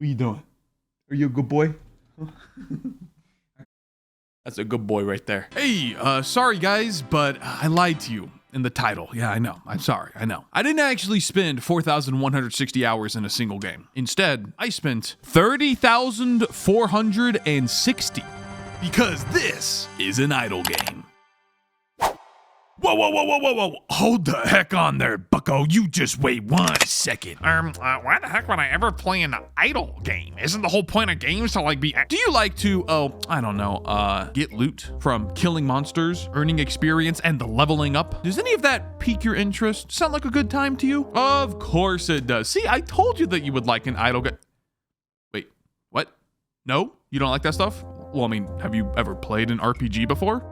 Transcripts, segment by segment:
What you doing? Are you a good boy? That's a good boy right there. Hey, sorry guys, but I lied to you in the title. Yeah, I know. I'm sorry. I know. I didn't actually spend 4,160 hours in a single game. Instead, I spent 30,460 because this is an idle game. Whoa. Hold the heck on there, bucko. You just wait 1 second. Why the heck would I ever play an idle game? Isn't the whole point of games to like be... Do you like to, I don't know, get loot from killing monsters, earning experience, and the leveling up? Does any of that pique your interest? Sound like a good time to you? Of course it does. See, I told you that you would like an idle game. Wait, what? No? You don't like that stuff? Well, I mean, have you ever played an RPG before?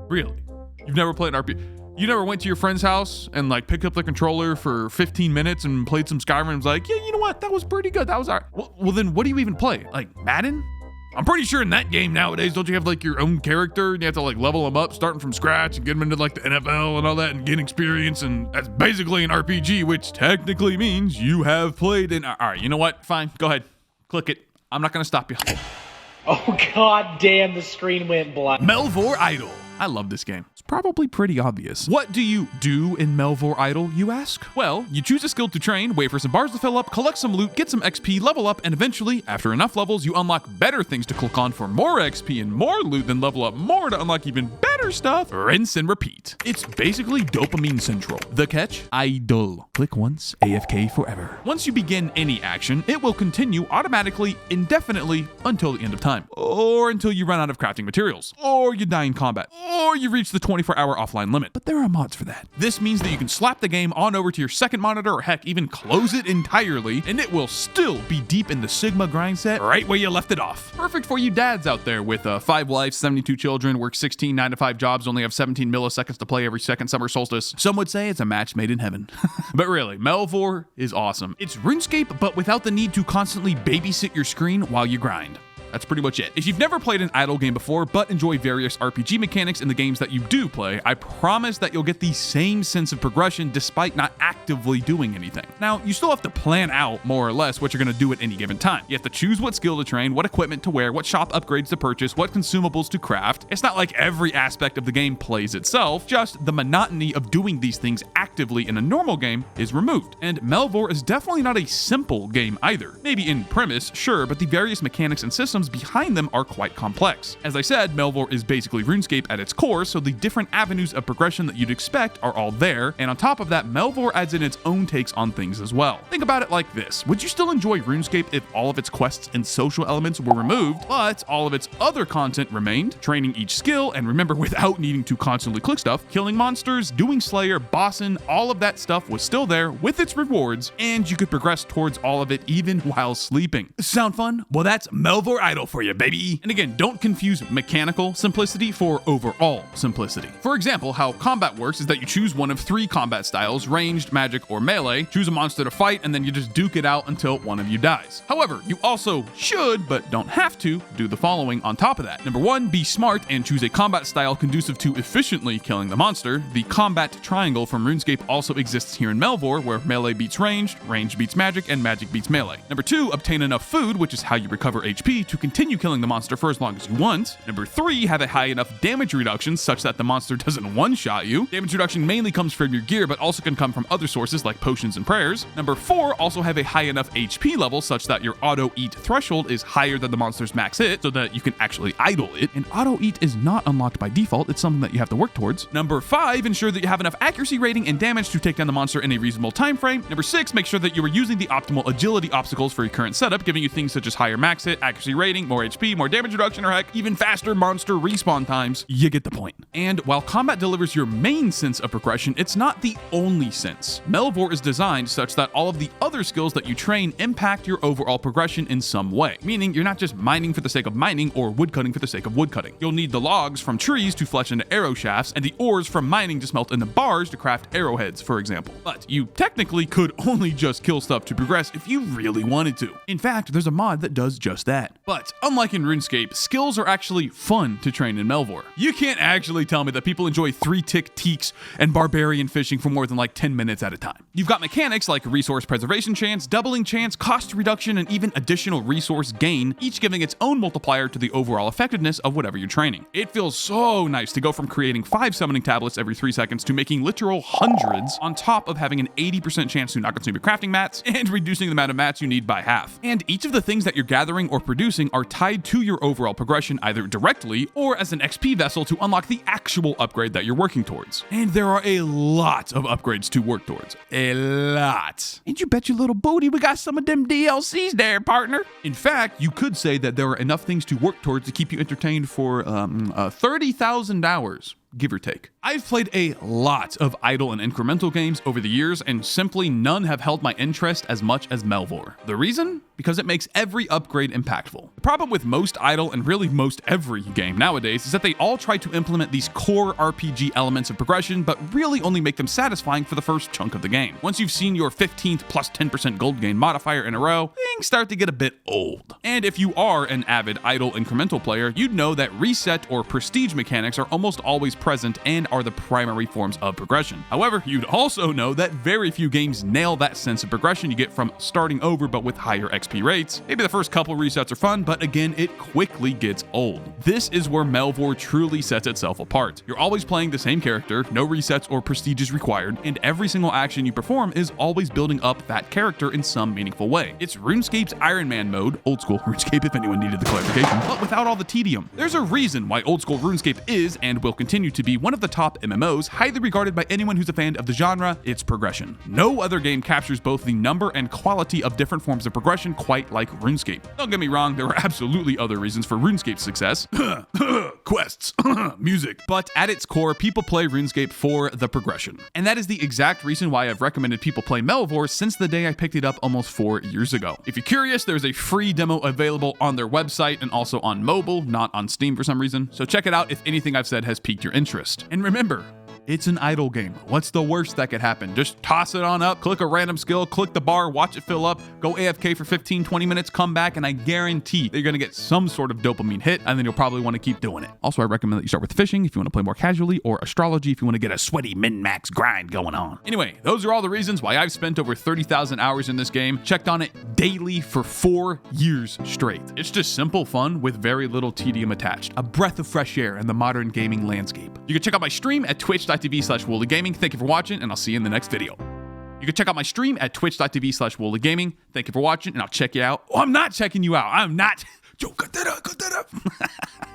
Really? You've never played an RPG? You never went to your friend's house and like picked up the controller for 15 minutes and played some Skyrim and was like, yeah, you know what? That was pretty good. That was all right. Well, then what do you even play? Like Madden? I'm pretty sure in that game nowadays, don't you have like your own character and you have to like level them up starting from scratch and get them into like the NFL and all that and gain experience, and that's basically an RPG, which technically means you have played in. All right, you know what? Fine, go ahead. Click it. I'm not going to stop you. Oh, god damn, the screen went black. Melvor Idol. I love this game. It's probably pretty obvious. What do you do in Melvor Idol, you ask? Well, you choose a skill to train, wait for some bars to fill up, collect some loot, get some XP, level up, and eventually, after enough levels, you unlock better things to click on for more XP and more loot, then level up more to unlock even better stuff. Rinse and repeat. It's basically dopamine central. The catch? Idle. Click once, AFK forever. Once you begin any action, it will continue automatically, indefinitely, until the end of time. Or until you run out of crafting materials. Or you die in combat. Or you reach the 24-hour offline limit. But there are mods for that. This means that you can slap the game on over to your second monitor, or heck, even close it entirely, and it will still be deep in the Sigma grind set right where you left it off. Perfect for you dads out there with 5 wives, 72 children, work 16 9-to-5 jobs, only have 17 milliseconds to play every second summer solstice. Some would say it's a match made in heaven. But really, Melvor is awesome. It's Runescape, but without the need to constantly babysit your screen while you grind. That's pretty much it. If you've never played an idle game before, but enjoy various RPG mechanics in the games that you do play, I promise that you'll get the same sense of progression despite not actively doing anything. Now, you still have to plan out, more or less, what you're gonna do at any given time. You have to choose what skill to train, what equipment to wear, what shop upgrades to purchase, what consumables to craft. It's not like every aspect of the game plays itself, just the monotony of doing these things actively in a normal game is removed. And Melvor is definitely not a simple game either. Maybe in premise, sure, but the various mechanics and systems behind them are quite complex. As I said, Melvor is basically Runescape at its core, so the different avenues of progression that you'd expect are all there, and on top of that, Melvor adds in its own takes on things as well. Think about it like this. Would you still enjoy Runescape if all of its quests and social elements were removed, but all of its other content remained? Training each skill, and remember, without needing to constantly click stuff, killing monsters, doing Slayer, bossing, all of that stuff was still there with its rewards, and you could progress towards all of it even while sleeping. Sound fun? Well, that's Melvor Idol for you, baby. And again, don't confuse mechanical simplicity for overall simplicity. For example, how combat works is that you choose one of 3 combat styles: ranged, magic, or melee, choose a monster to fight, and then you just duke it out until one of you dies. However, you also should, but don't have to, do the following on top of that. Number 1, be smart and choose a combat style conducive to efficiently killing the monster. The combat triangle from Runescape also exists here in Melvor, where melee beats ranged, ranged beats magic, and magic beats melee. Number 2, obtain enough food, which is how you recover HP, to continue killing the monster for as long as you want. Number 3, have a high enough damage reduction such that the monster doesn't one-shot you. Damage reduction mainly comes from your gear, but also can come from other sources like potions and prayers. Number 4, also have a high enough HP level such that your auto-eat threshold is higher than the monster's max hit, so that you can actually idle it. And auto-eat is not unlocked by default, it's something that you have to work towards. Number 5, ensure that you have enough accuracy rating and damage to take down the monster in a reasonable time frame. Number 6, make sure that you are using the optimal agility obstacles for your current setup, giving you things such as higher max hit, accuracy rating, more HP, more damage reduction, or heck, even faster monster respawn times. You get the point. And while combat delivers your main sense of progression, it's not the only sense. Melvor is designed such that all of the other skills that you train impact your overall progression in some way, meaning you're not just mining for the sake of mining or woodcutting for the sake of woodcutting. You'll need the logs from trees to flesh into arrow shafts, and the ores from mining to smelt into bars to craft arrowheads, for example. But you technically could only just kill stuff to progress if you really wanted to. In fact, there's a mod that does just that. But But unlike in RuneScape, skills are actually fun to train in Melvor. You can't actually tell me that people enjoy 3-tick teaks and barbarian fishing for more than like 10 minutes at a time. You've got mechanics like resource preservation chance, doubling chance, cost reduction, and even additional resource gain, each giving its own multiplier to the overall effectiveness of whatever you're training. It feels so nice to go from creating 5 summoning tablets every 3 seconds to making literal hundreds, on top of having an 80% chance to not consume your crafting mats and reducing the amount of mats you need by half. And each of the things that you're gathering or producing are tied to your overall progression either directly or as an XP vessel to unlock the actual upgrade that you're working towards. And there are a lot of upgrades to work towards. A lot. And you bet your little booty we got some of them DLCs there, partner. In fact, you could say that there are enough things to work towards to keep you entertained for 30,000 hours. Give or take. I've played a lot of idle and incremental games over the years, and simply none have held my interest as much as Melvor. The reason? Because it makes every upgrade impactful. The problem with most idle and really most every game nowadays is that they all try to implement these core RPG elements of progression, but really only make them satisfying for the first chunk of the game. Once you've seen your 15th plus 10% gold gain modifier in a row, things start to get a bit old. And if you are an avid idle incremental player, you'd know that reset or prestige mechanics are almost always present and are the primary forms of progression. However, you'd also know that very few games nail that sense of progression you get from starting over but with higher XP rates. Maybe the first couple resets are fun, but again, it quickly gets old. This is where Melvor truly sets itself apart. You're always playing the same character, no resets or prestiges required, and every single action you perform is always building up that character in some meaningful way. It's RuneScape's Iron Man mode, old school RuneScape if anyone needed the clarification, but without all the tedium. There's a reason why old school RuneScape is and will continue to be one of the top MMOs, highly regarded by anyone who's a fan of the genre. It's progression. No other game captures both the number and quality of different forms of progression quite like RuneScape. Don't get me wrong, there are absolutely other reasons for RuneScape's success. Quests, music. But at its core, people play RuneScape for the progression. And that is the exact reason why I've recommended people play Melvor since the day I picked it up almost 4 years ago. If you're curious, there's a free demo available on their website and also on mobile, not on Steam for some reason. So check it out if anything I've said has piqued your interest. And remember, it's an idle game. What's the worst that could happen? Just toss it on up, click a random skill, click the bar, watch it fill up, go AFK for 15, 20 minutes, come back, and I guarantee that you're gonna get some sort of dopamine hit, and then you'll probably wanna keep doing it. Also, I recommend that you start with fishing if you wanna play more casually, or astrology if you wanna get a sweaty min-max grind going on. Anyway, those are all the reasons why I've spent over 30,000 hours in this game, checked on it daily for 4 years straight. It's just simple fun with very little tedium attached. A breath of fresh air in the modern gaming landscape. You can check out my stream at twitch.tv/WoolieGaming. Thank you for watching, and I'll see you in the next video. You can check out my stream at twitch.tv/WoolieGaming. Thank you for watching, and I'll check you out. Oh, I'm not checking you out. I'm not. Yo, cut that up.